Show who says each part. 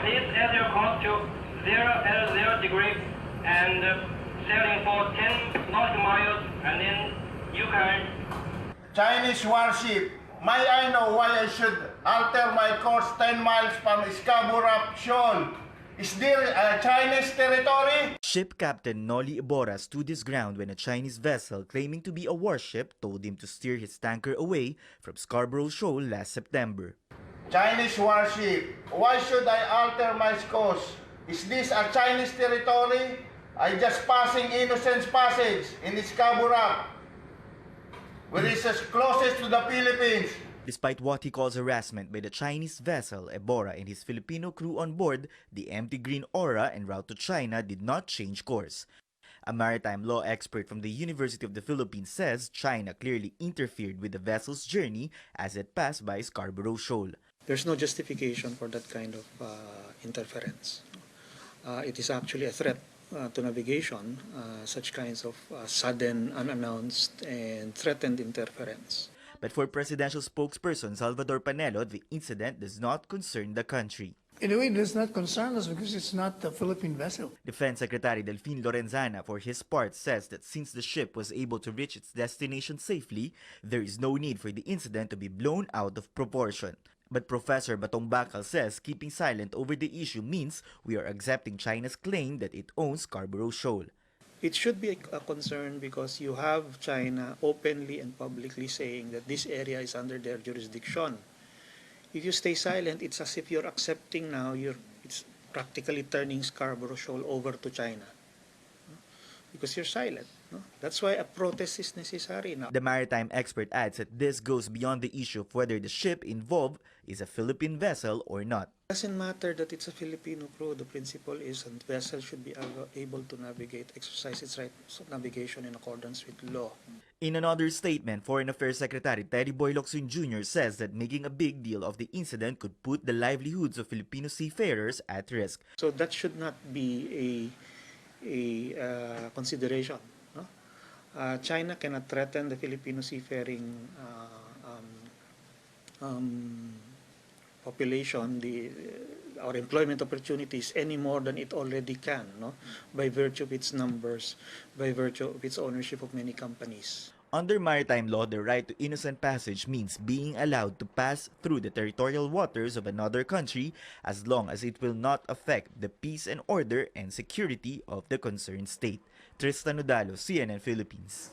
Speaker 1: Please add your cost to 0 degree and sailing for 10 nautical miles and then U-turn.
Speaker 2: Chinese warship. May I know why I should alter my course 10 miles from Scarborough Shoal? Is there a Chinese territory?
Speaker 3: Ship Captain Noli Iborra stood his ground when a Chinese vessel claiming to be a warship told him to steer his tanker away from Scarborough Shoal last September.
Speaker 2: Chinese warship. Why should I alter my course? Is this a Chinese territory? I just passing Innocence Passage in Scarborough, which is closest to the Philippines.
Speaker 3: Despite what he calls harassment by the Chinese vessel, Iborra and his Filipino crew on board, the empty green aura en route to China did not change course. A maritime law expert from the University of the Philippines says China clearly interfered with the vessel's journey as it passed by Scarborough Shoal.
Speaker 4: There's no justification for that kind of interference. It is actually a threat to navigation, such kinds of sudden, unannounced, and threatened interference.
Speaker 3: But for presidential spokesperson Salvador Panelo, the incident does not concern the country.
Speaker 5: In a way, it does not concern us because it's not a Philippine vessel.
Speaker 3: Defense Secretary Delfin Lorenzana, for his part, says that since the ship was able to reach its destination safely, there is no need for the incident to be blown out of proportion. But Professor Batong Bakal says keeping silent over the issue means we are accepting China's claim that it owns Scarborough Shoal.
Speaker 4: It should be a concern because you have China openly and publicly saying that this area is under their jurisdiction. If you stay silent, it's as if you're accepting now, it's practically turning Scarborough Shoal over to China. Because you're silent. No? That's why a protest is necessary now.
Speaker 3: The maritime expert adds that this goes beyond the issue of whether the ship involved is a Philippine vessel or not.
Speaker 4: It doesn't matter that it's a Filipino crew. The principle is a vessel should be able to navigate, exercise its right of navigation in accordance with law.
Speaker 3: In another statement, Foreign Affairs Secretary Terry Boy Locsin Jr. says that making a big deal of the incident could put the livelihoods of Filipino seafarers at risk.
Speaker 4: So that should not be a consideration. No? China cannot threaten the Filipino seafaring population, our employment opportunities any more than it already can, no? By virtue of its numbers, by virtue of its ownership of many companies.
Speaker 3: Under maritime law, the right to innocent passage means being allowed to pass through the territorial waters of another country as long as it will not affect the peace and order and security of the concerned state. Tristan Udalo, CNN Philippines.